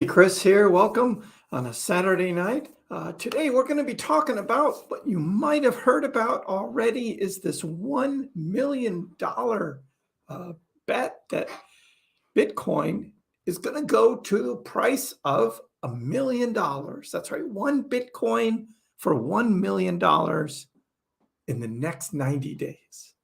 Kriss here. Welcome on a Saturday night. Today we're going to be talking about what you might have heard about already is this $1 million bet that Bitcoin is going to go to the price of $1 million. That's right, one Bitcoin for $1 million in the next 90 days.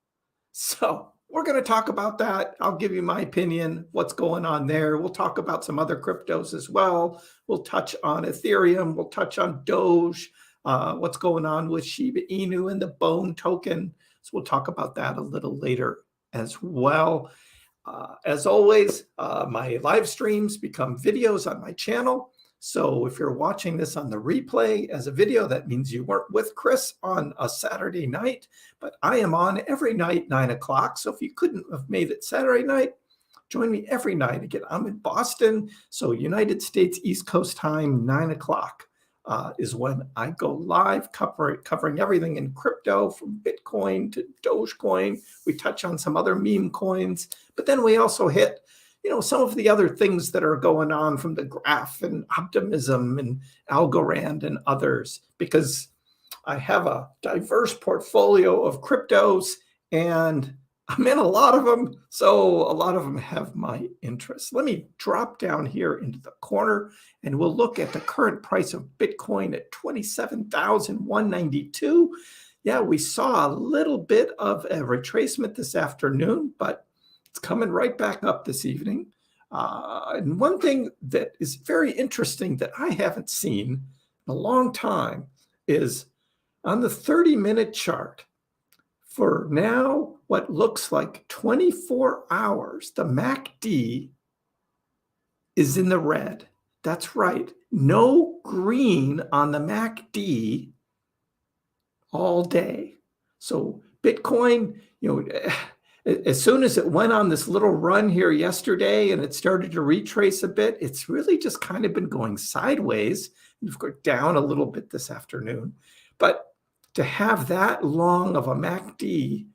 So we're going to talk about that. I'll give you my opinion, what's going on there. We'll talk about some other cryptos as well. We'll touch on Ethereum. We'll touch on Doge, what's going on with Shiba Inu and the Bone token. So we'll talk about that a little later as well. As always, my live streams become videos on my channel. So if you're watching this on the replay as a video, that means you weren't with Kriss on a Saturday night, but I am on every night, 9 o'clock. So if you couldn't have made it Saturday night, join me every night. Again, I'm in Boston, so United States East Coast time, 9 o'clock is when I go live, covering everything in crypto from Bitcoin to Dogecoin. We touch on some other meme coins, but then we also hit some of the other things that are going on from the graph and optimism and Algorand and others, because I have a diverse portfolio of cryptos and I'm in a lot of them. So a lot of them have my interest. Let me drop down here into the corner and we'll look at the current price of Bitcoin at 27,192. Yeah, we saw a little bit of a retracement this afternoon, but it's coming right back up this evening. And one thing that is very interesting that I haven't seen in a long time is on the 30-minute chart, for now, what looks like 24 hours, the MACD is in the red. That's right. No green on the MACD all day. So Bitcoin, as soon as it went on this little run here yesterday and it started to retrace a bit, it's really just kind of been going sideways. We've got down a little bit this afternoon. But to have that long of a MACD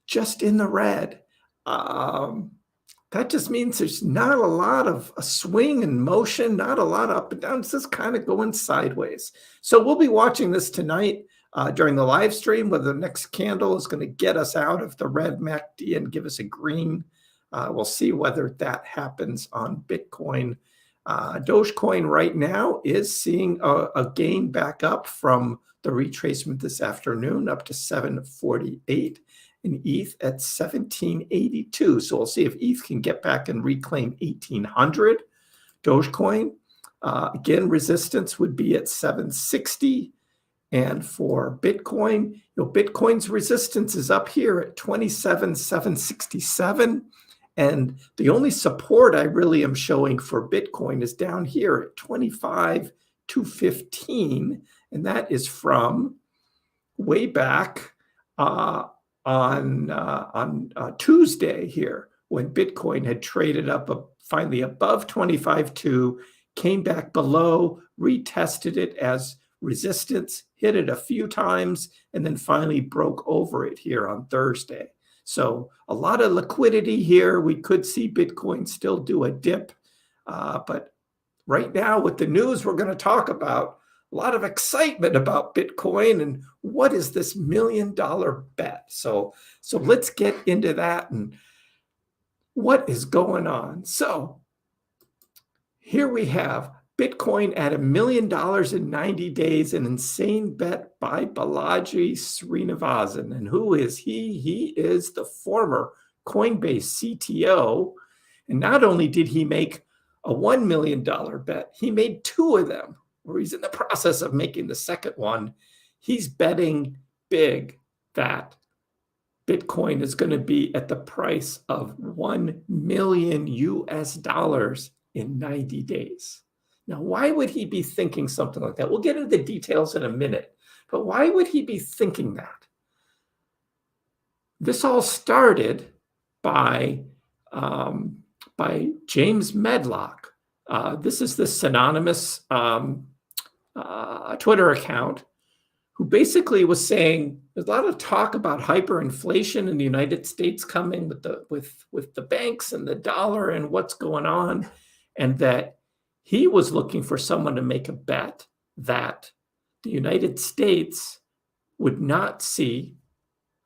just in the red, that just means there's not a lot of a swing and motion, not a lot up and down. It's just kind of going sideways. So we'll be watching this tonight. During the live stream, whether the next candle is going to get us out of the red MACD and give us a green. We'll see whether that happens on Bitcoin. Dogecoin right now is seeing a gain back up from the retracement this afternoon up to 748 and ETH at 1782. So we'll see if ETH can get back and reclaim 1800. Dogecoin, again, resistance would be at 760. And for Bitcoin, Bitcoin's resistance is up here at 27,767. And the only support I really am showing for Bitcoin is down here at 25,215. And that is from way back on Tuesday here, when Bitcoin had traded up finally above 25.2, came back below, retested it as resistance, hit it a few times, and then finally broke over it here on Thursday. So a lot of liquidity here. We could see Bitcoin still do a dip. But right now with the news we're going to talk about, a lot of excitement about Bitcoin and what is this $1 million bet. So let's get into that and what is going on. So here we have Bitcoin at $1 million in 90 days, an insane bet by Balaji Srinivasan. And who is he? He is the former Coinbase CTO. And not only did he make a $1 million bet, he made two of them, or he's in the process of making the second one. He's betting big that Bitcoin is going to be at the price of $1 million in 90 days. Now, why would he be thinking something like that? We'll get into the details in a minute, but why would he be thinking that? This all started by James Medlock. This is the synonymous Twitter account who basically was saying there's a lot of talk about hyperinflation in the United States coming with the banks and the dollar and what's going on, and that He was looking for someone to make a bet that the United States would not see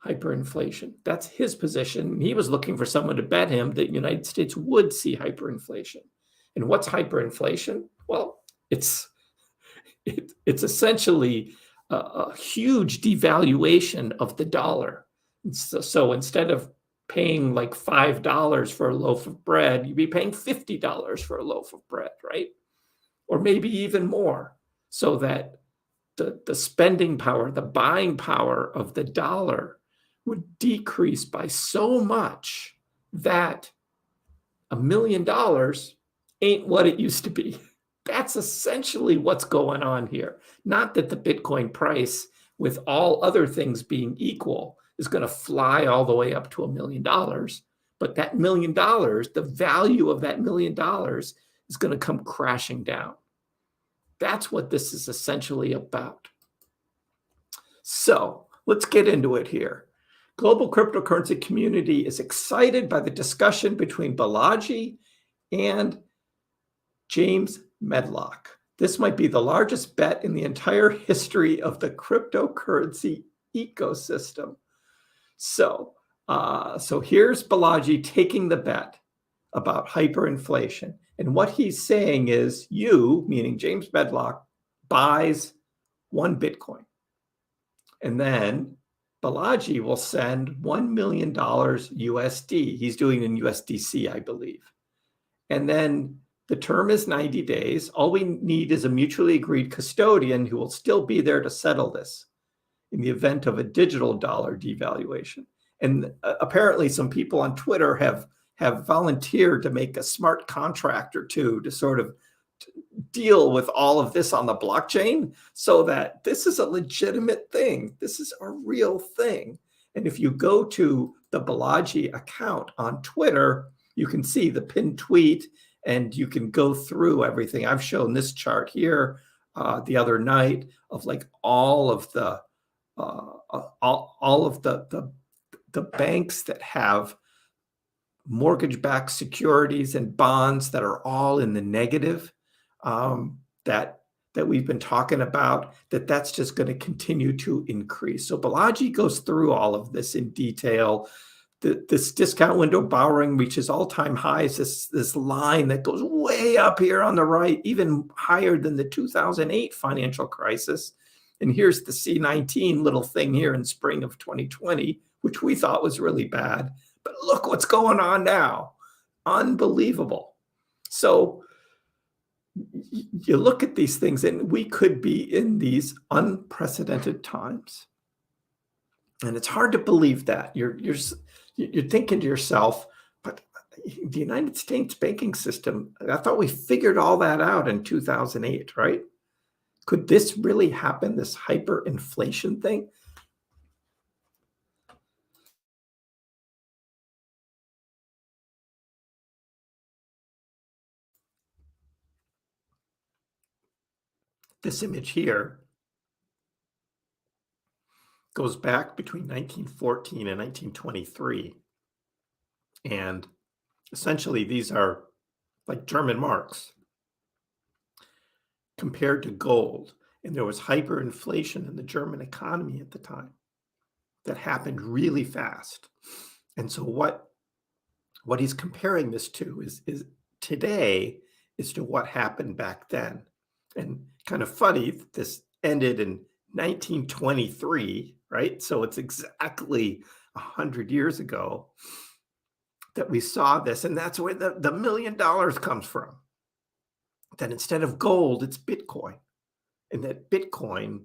hyperinflation. That's his position. He was looking for someone to bet him that the United States would see hyperinflation. And what's hyperinflation? Well, it's essentially a huge devaluation of the dollar. So instead of paying like $5 for a loaf of bread, you'd be paying $50 for a loaf of bread, right? Or maybe even more, so that the spending power, the buying power of the dollar would decrease by so much that $1 million ain't what it used to be. That's essentially what's going on here. Not that the Bitcoin price, with all other things being equal, is going to fly all the way up to $1 million. But that $1 million, the value of that $1 million is going to come crashing down. That's what this is essentially about. So let's get into it here. Global cryptocurrency community is excited by the discussion between Balaji and James Medlock. This might be the largest bet in the entire history of the cryptocurrency ecosystem. So here's Balaji taking the bet about hyperinflation. And what he's saying is, you, meaning James Medlock, buys 1 Bitcoin. And then Balaji will send $1 million USD. He's doing it in USDC, I believe. And then the term is 90 days. All we need is a mutually agreed custodian who will still be there to settle this in the event of a digital dollar devaluation. And apparently some people on Twitter have volunteered to make a smart contract or two to sort of deal with all of this on the blockchain, so that this is a legitimate thing. This is a real thing. And if you go to the Balaji account on Twitter, you can see the pinned tweet and you can go through everything. I've shown this chart here the other night of like all of the banks that have mortgage-backed securities and bonds that are all in the negative, that we've been talking about, that's just going to continue to increase. So Balaji goes through all of this in detail. This discount window borrowing reaches all-time highs, this line that goes way up here on the right, even higher than the 2008 financial crisis. And here's the C19 little thing here in spring of 2020, which we thought was really bad. But look what's going on now. Unbelievable. So you look at these things, and we could be in these unprecedented times. And it's hard to believe that. You're thinking to yourself, but the United States banking system, I thought we figured all that out in 2008, right? Could this really happen, this hyperinflation thing? This image here goes back between 1914 and 1923. And essentially, these are like German marks compared to gold. And there was hyperinflation in the German economy at the time that happened really fast. And so what he's comparing this to is today is to what happened back then. And kind of funny, this ended in 1923, right? So it's exactly 100 years ago that we saw this. And that's where the $1 million comes from. That instead of gold, it's Bitcoin. And that Bitcoin,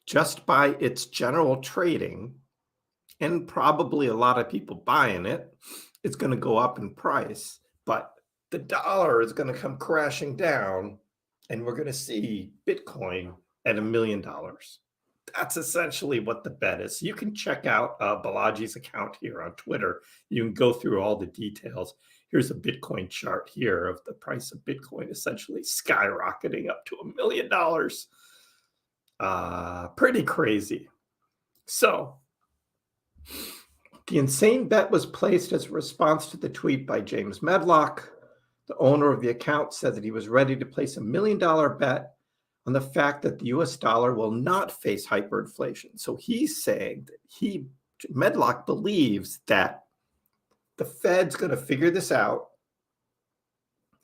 just by its general trading, and probably a lot of people buying it, it's going to go up in price. But the dollar is going to come crashing down, and we're going to see Bitcoin at $1 million. That's essentially what the bet is. You can check out Balaji's account here on Twitter. You can go through all the details. Here's a Bitcoin chart here of the price of Bitcoin essentially skyrocketing up to $1 million. Pretty crazy. So the insane bet was placed as a response to the tweet by James Medlock. The owner of the account said that he was ready to place $1 million bet on the fact that the US dollar will not face hyperinflation. So he's saying that Medlock believes that the Fed's going to figure this out,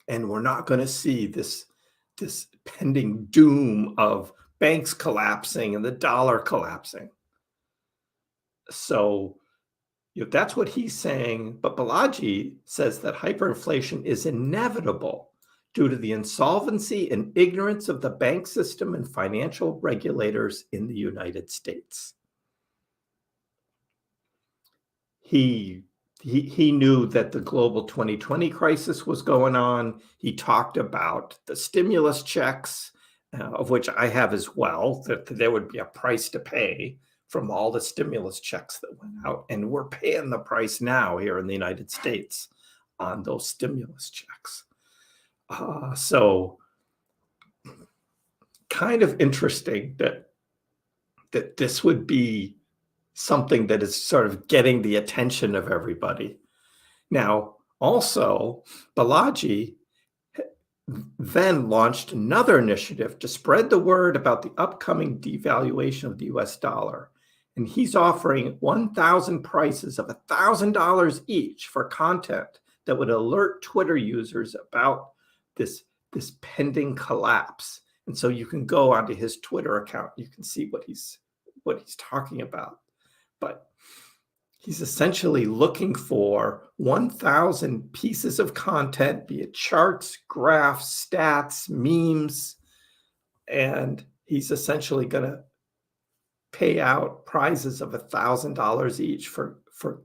and we're not going to see this pending doom of banks collapsing and the dollar collapsing. So that's what he's saying. But Balaji says that hyperinflation is inevitable due to the insolvency and ignorance of the bank system and financial regulators in the United States. He knew that the global 2020 crisis was going on. He talked about the stimulus checks, of which I have as well, that there would be a price to pay from all the stimulus checks that went out. And we're paying the price now here in the United States on those stimulus checks. So kind of interesting that this would be something that is sort of getting the attention of everybody. Now, also, Balaji then launched another initiative to spread the word about the upcoming devaluation of the US dollar. And he's offering 1,000 prices of $1,000 each for content that would alert Twitter users about this pending collapse. And so you can go onto his Twitter account. You can see what he's talking about. But he's essentially looking for 1,000 pieces of content, be it charts, graphs, stats, memes, and he's essentially going to pay out prizes of $1,000 each for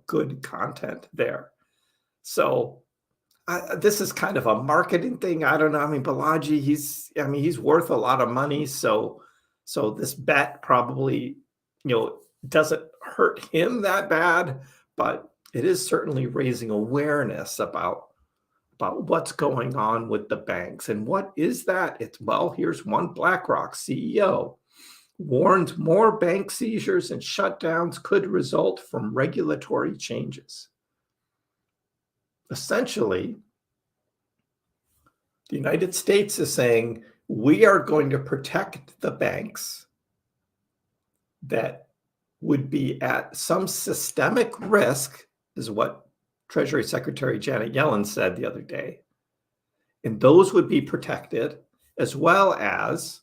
good content there. So this is kind of a marketing thing. I don't know. I mean, Balaji, he's worth a lot of money. So this bet probably, doesn't hurt him that bad, but it is certainly raising awareness about what's going on with the banks. And what is that? Here's one BlackRock CEO warned more bank seizures and shutdowns could result from regulatory changes. Essentially, the United States is saying, we are going to protect the banks that would be at some systemic risk, is what Treasury Secretary Janet Yellen said the other day. And those would be protected, as well as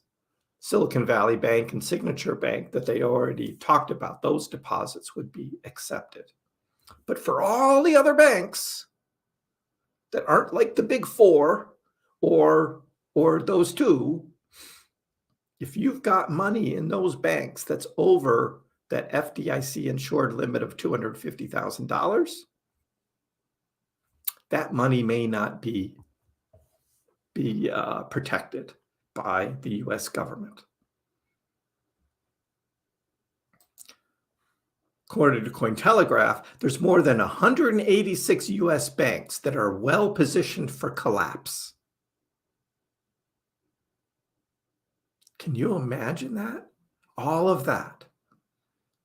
Silicon Valley Bank and Signature Bank that they already talked about. Those deposits would be accepted. But for all the other banks that aren't like the big four or those two, if you've got money in those banks that's over that FDIC insured limit of $250,000, that money may not be protected by the US government. According to Cointelegraph, there's more than 186 US banks that are well positioned for collapse. Can you imagine that? All of that,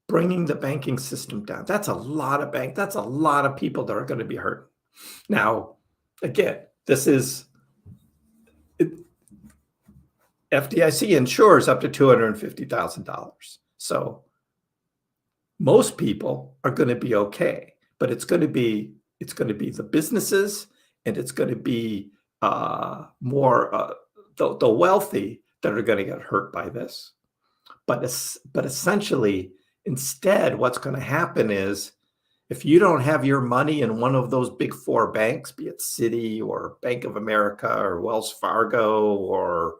bringing the banking system down. That's a lot of banks. That's a lot of people that are going to be hurt. Now, again, this is FDIC insures up to $250,000. So most people are going to be okay, but it's going to be the businesses, and it's going to be more the wealthy that are going to get hurt by this. But essentially, instead, what's going to happen is, if you don't have your money in one of those big four banks, be it Citi or Bank of America or Wells Fargo or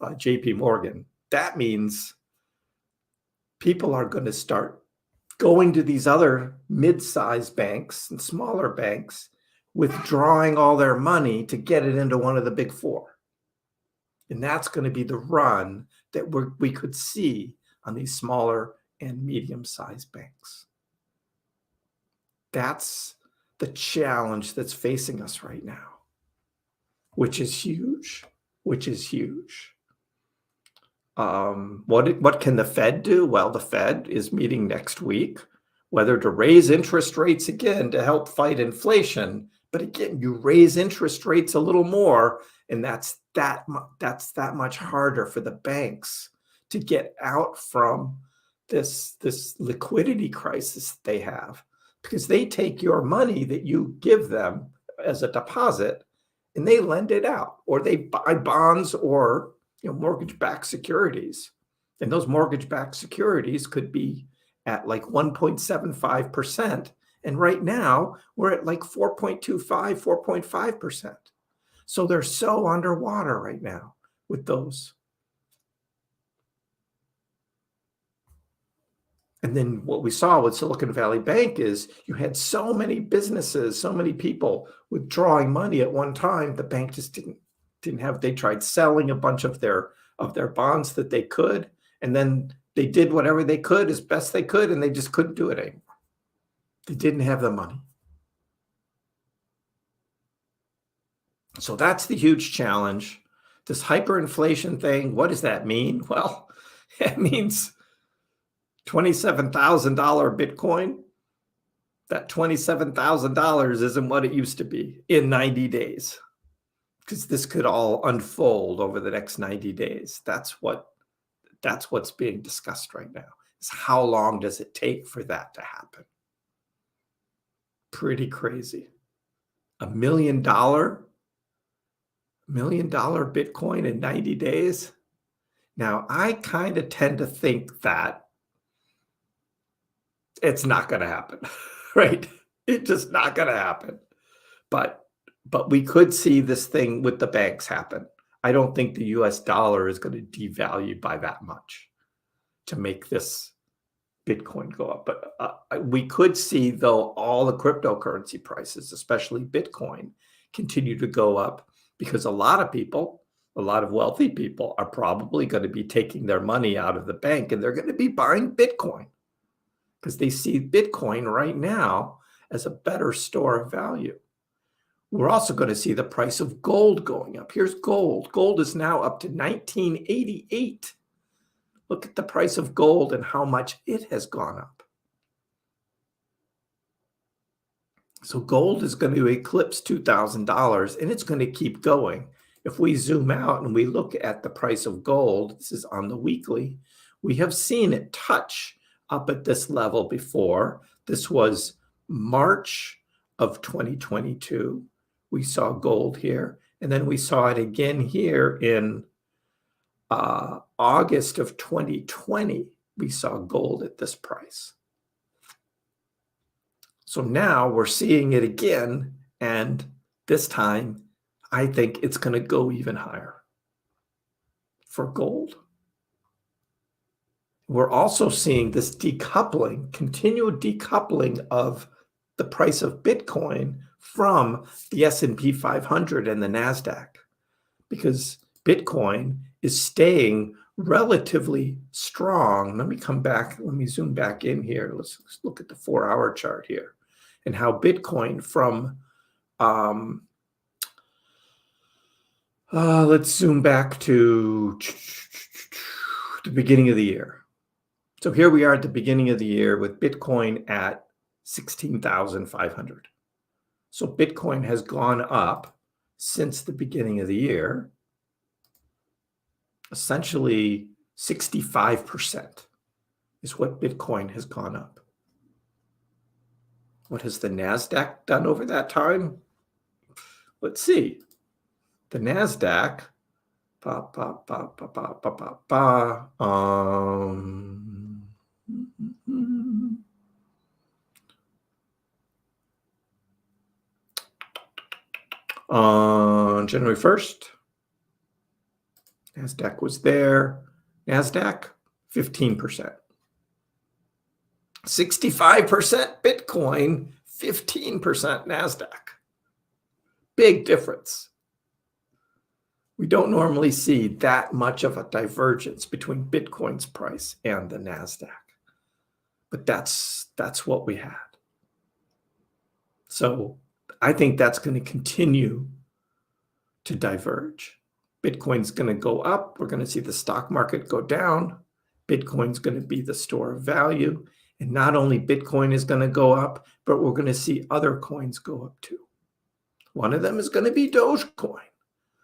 JP Morgan, that means people are going to start going to these other mid-sized banks and smaller banks, withdrawing all their money to get it into one of the big four. And that's going to be the run that we could see on these smaller and medium-sized banks. That's the challenge that's facing us right now, which is huge, What can the Fed do? Well, the Fed is meeting next week, whether to raise interest rates again to help fight inflation, But again, you raise interest rates a little more, and that's that much harder for the banks to get out from this liquidity crisis they have, because they take your money that you give them as a deposit and they lend it out, or they buy bonds or mortgage-backed securities. And those mortgage-backed securities could be at like 1.75%. And right now we're at like 4.25, 4.5%. So they're so underwater right now with those. And then what we saw with Silicon Valley Bank is you had so many businesses, so many people withdrawing money at one time. The bank just didn't have. They tried selling a bunch of their bonds that they could, and then they did whatever they could as best they could, and they just couldn't do it anymore. They didn't have the money. So that's the huge challenge. This hyperinflation thing, what does that mean? Well, it means $27,000 Bitcoin. That $27,000 isn't what it used to be in 90 days, because this could all unfold over the next 90 days. That's what's being discussed right now, is how long does it take for that to happen? Pretty crazy. $1 million Bitcoin in 90 days. Now, I kind of tend to think that it's not going to happen, right? It's just not going to happen. But we could see this thing with the banks happen. I don't think the US dollar is going to devalue by that much to make this Bitcoin go up. But we could see, though, all the cryptocurrency prices, especially Bitcoin, continue to go up, because a lot of wealthy people are probably going to be taking their money out of the bank and they're going to be buying Bitcoin, because they see Bitcoin right now as a better store of value. We're also going to see the price of gold going up. Here's gold. Gold is now up to $1988. Look at the price of gold and how much it has gone up. So gold is going to eclipse $2,000, and it's going to keep going. If we zoom out and we look at the price of gold, this is on the weekly, we have seen it touch up at this level before. This was March of 2022. We saw gold here, and then we saw it again here in August of 2020. We saw gold at this price. So now we're seeing it again, and this time I think it's going to go even higher for gold. We're also seeing this decoupling, continued decoupling of the price of Bitcoin from the S&P 500 and the NASDAQ, because Bitcoin is staying relatively strong. Let me come back. Let me zoom back in here. Let's look at the 4-hour chart here and how Bitcoin from, let's zoom back to the beginning of the year. So here we are at the beginning of the year with Bitcoin at 16,500. So Bitcoin has gone up since the beginning of the year, essentially 65% is what Bitcoin has gone up. What has the NASDAQ done over that time? Let's see. The NASDAQ, on January 1st, NASDAQ was there. NASDAQ, 15%. 65% Bitcoin, 15% NASDAQ. Big difference. We don't normally see that much of a divergence between Bitcoin's price and the NASDAQ. But that's what we had. So I think that's going to continue to diverge. Bitcoin's going to go up. We're going to see the stock market go down. Bitcoin's going to be the store of value. And not only Bitcoin is going to go up, but we're going to see other coins go up too. One of them is going to be Dogecoin.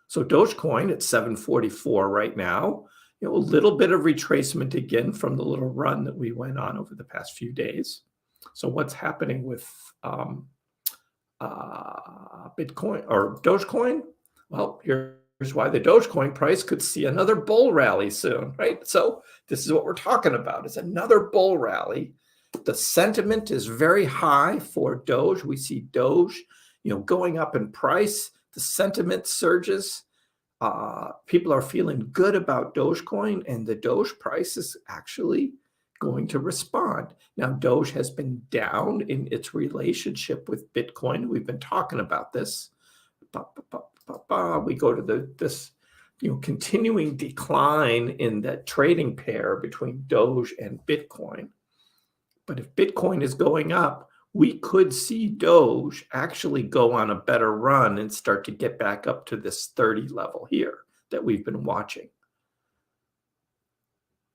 So Dogecoin at 744 right now, a little bit of retracement again from the little run that we went on over the past few days. So what's happening with Bitcoin or Dogecoin? Well, here's why the Dogecoin price could see another bull rally soon, right? So this is what we're talking about. It's another bull rally. The sentiment is very high for Doge. We see Doge, going up in price. The sentiment surges. People are feeling good about Dogecoin, and the Doge price is actually going to respond. Now, Doge has been down in its relationship with Bitcoin. We've been talking about this. We go to this continuing decline in that trading pair between Doge and Bitcoin. But if Bitcoin is going up, we could see Doge actually go on a better run and start to get back up to this 30 level here that we've been watching.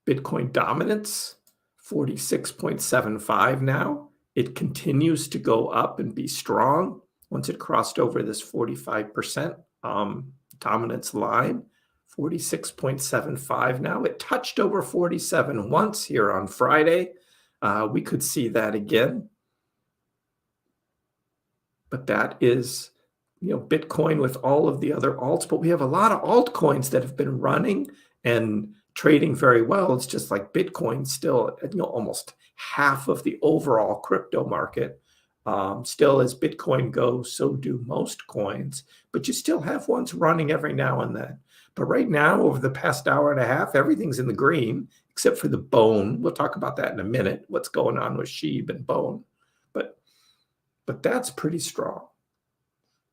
Bitcoin dominance, 46.75 now. It continues to go up and be strong. Once it crossed over this 45% dominance line, 46.75 now. It touched over 47 once here on Friday. We could see that again. But that is, Bitcoin with all of the other alts. But we have a lot of altcoins that have been running and trading very well. It's just like Bitcoin still, almost half of the overall crypto market. Still, as Bitcoin goes, so do most coins. But you still have ones running every now and then. But right now, over the past hour and a half, everything's in the green, except for the bone. We'll talk about that in a minute, what's going on with SHIB and bone. But that's pretty strong.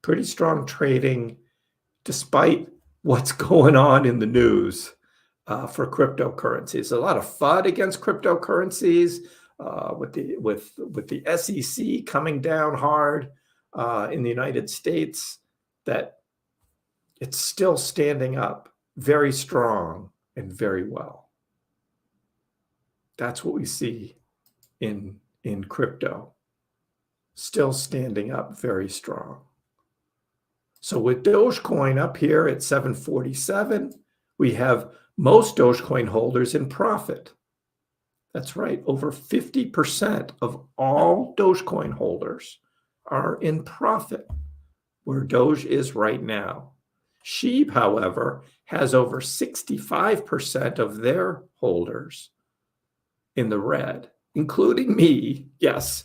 Pretty strong trading, despite what's going on in the news for cryptocurrencies. A lot of FUD against cryptocurrencies with the SEC coming down hard in the United States, that it's still standing up very strong and very well. That's what we see in crypto. Still standing up very strong. So with Dogecoin up here at 747, we have most Dogecoin holders in profit. That's right, over 50% of all Dogecoin holders are in profit, where Doge is right now. SHIB, however, has over 65% of their holders in the red, including me. Yes,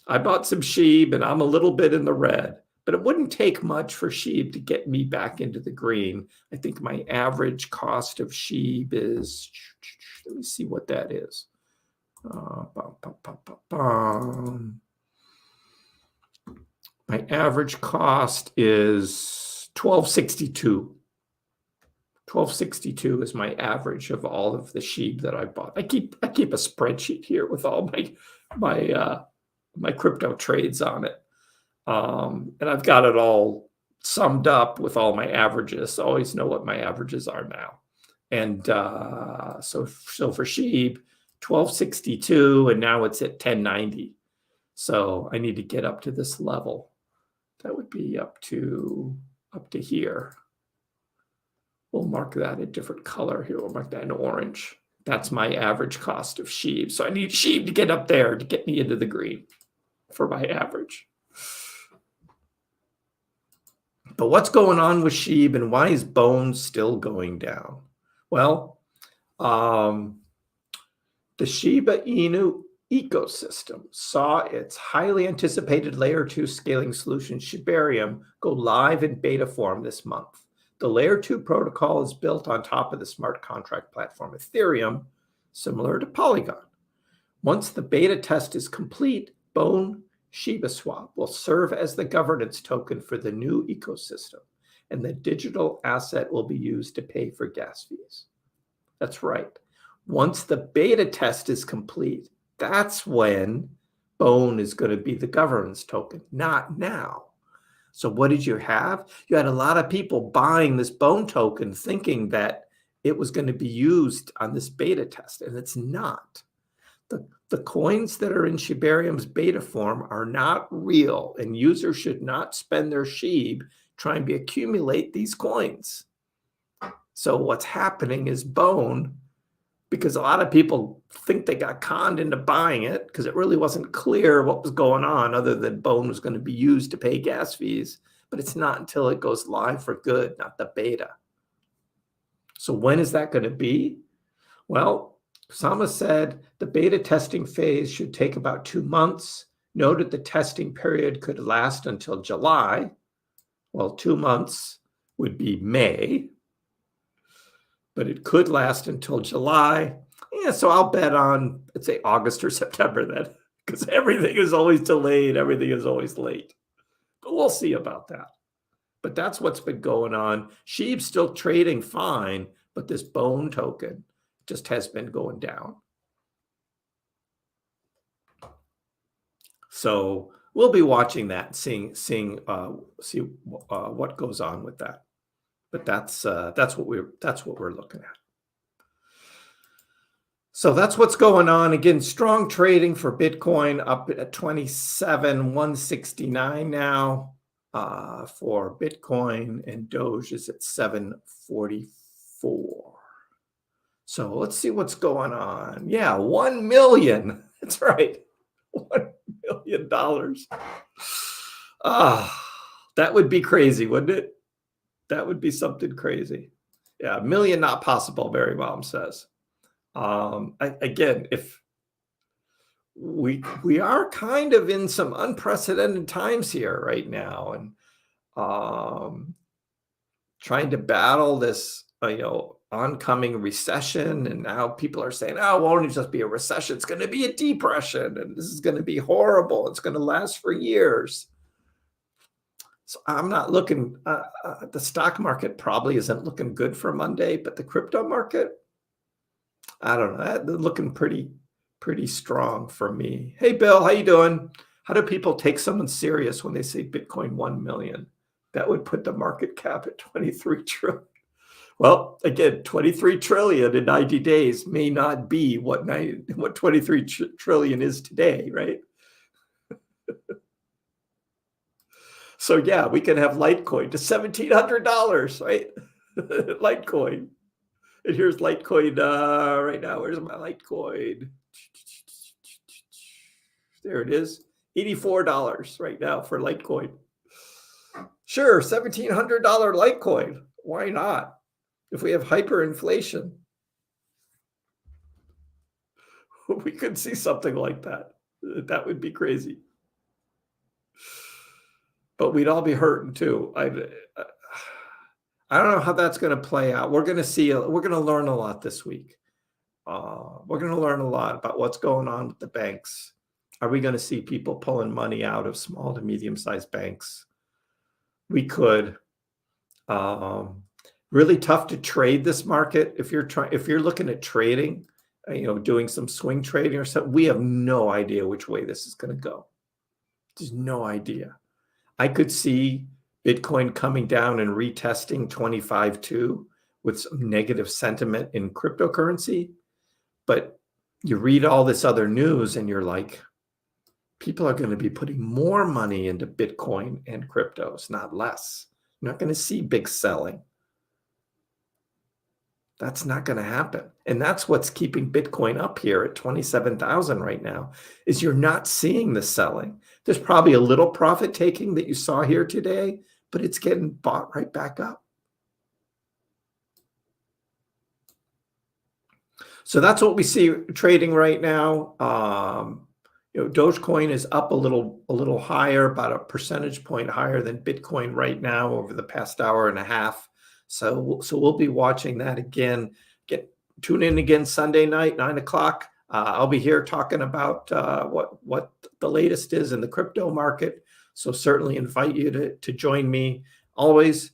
I bought some SHIB and I'm a little bit in the red, but it wouldn't take much for SHIB to get me back into the green. I think my average cost of SHIB is, let me see what that is. My average cost is $12.62. $12.62 is my average of all of the SHIB that I bought. I keep a spreadsheet here with all my crypto trades on it. And I've got it all summed up with all my averages. So I always know what my averages are now. And so for SHIB, 1262, and now it's at 1090. So I need to get up to this level. That would be up to here. We'll mark that a different color here. We'll mark that in orange. That's my average cost of SHIB. So I need SHIB to get up there to get me into the green for my average. But what's going on with SHIB, and why is Bone still going down? Well, the Shiba Inu ecosystem saw its highly anticipated layer 2 scaling solution Shibarium go live in beta form this month. The layer 2 protocol is built on top of the smart contract platform Ethereum, similar to Polygon. Once the beta test is complete, Bone Shiba Swap will serve as the governance token for the new ecosystem, and the digital asset will be used to pay for gas fees. That's right. Once the beta test is complete, that's when Bone is going to be the governance token, not now. So what did you have? You had a lot of people buying this Bone token thinking that it was going to be used on this beta test, and it's not. The coins that are in Shibarium's beta form are not real, and users should not spend their SHIB trying to accumulate these coins. So what's happening is Bone, because a lot of people think they got conned into buying it because it really wasn't clear what was going on other than Bone was going to be used to pay gas fees, but it's not until it goes live for good, not the beta. So when is that going to be? Well, Kusama said the beta testing phase should take about 2 months. Noted the testing period could last until July. Well, 2 months would be May, but it could last until July. Yeah, so I'll bet on, let's say, August or September then, because everything is always delayed. Everything is always late. But we'll see about that. But that's what's been going on. SHIB's still trading fine, but this Bone token just has been going down. So we'll be watching that, see what goes on with that. But that's what we're looking at. So that's what's going on. Again, strong trading for Bitcoin up at 27,169 now for Bitcoin, and Doge is at 744. So let's see what's going on. Yeah, 1 million. That's right. $1 million. That would be crazy, wouldn't it? That would be something crazy. Yeah, 1 million not possible, Mary Mom says. Again, if we are kind of in some unprecedented times here right now, and trying to battle this oncoming recession, and now people are saying, oh, it won't just be a recession, it's going to be a depression, and this is going to be horrible, it's going to last for years. So I'm not looking, the stock market probably isn't looking good for Monday, but the crypto market, I don't know, they're looking pretty strong for me. Hey, Bill, how you doing? How do people take someone serious when they say Bitcoin 1 million? That would put the market cap at 23 trillion. Well, again, 23 trillion in 90 days may not be what 23 trillion is today, right? So yeah, we can have Litecoin to $1,700, right? Litecoin. And here's Litecoin right now. Where's my Litecoin? There it is. $84 right now for Litecoin. Sure, $1,700 Litecoin. Why not? If we have hyperinflation, we could see something like that. That would be crazy. But we'd all be hurting too. I don't know how that's going to play out. We're going to see. We're going to learn a lot this week. We're going to learn a lot about what's going on with the banks. Are we going to see people pulling money out of small to medium-sized banks? We could. Really tough to trade this market. If you're looking at trading, doing some swing trading or something, we have no idea which way this is going to go. There's no idea. I could see Bitcoin coming down and retesting 25.2 with some negative sentiment in cryptocurrency. But you read all this other news and you're like, people are going to be putting more money into Bitcoin and cryptos, not less. You're not going to see big selling. That's not going to happen. And that's what's keeping Bitcoin up here at 27,000 right now, is you're not seeing the selling. There's probably a little profit taking that you saw here today, but it's getting bought right back up. So that's what we see trading right now. Dogecoin is up a little higher, about a percentage point higher than Bitcoin right now over the past hour and a half. So we'll be watching that again. Tune in again Sunday night, 9 o'clock. I'll be here talking about what the latest is in the crypto market. So certainly invite you to join me. Always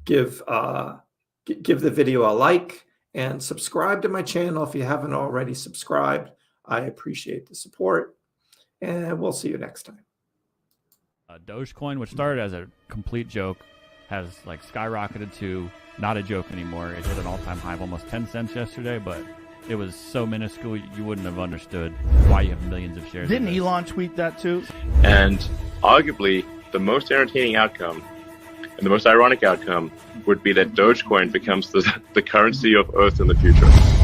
give the video a like and subscribe to my channel if you haven't already subscribed. I appreciate the support, and we'll see you next time. Dogecoin, which started as a complete joke, has skyrocketed to not a joke anymore. It hit an all-time high of almost 10 cents yesterday, but it was so minuscule you wouldn't have understood why you have millions of shares. Didn't Elon tweet that too? And arguably, the most entertaining outcome and the most ironic outcome would be that Dogecoin becomes the currency of Earth in the future.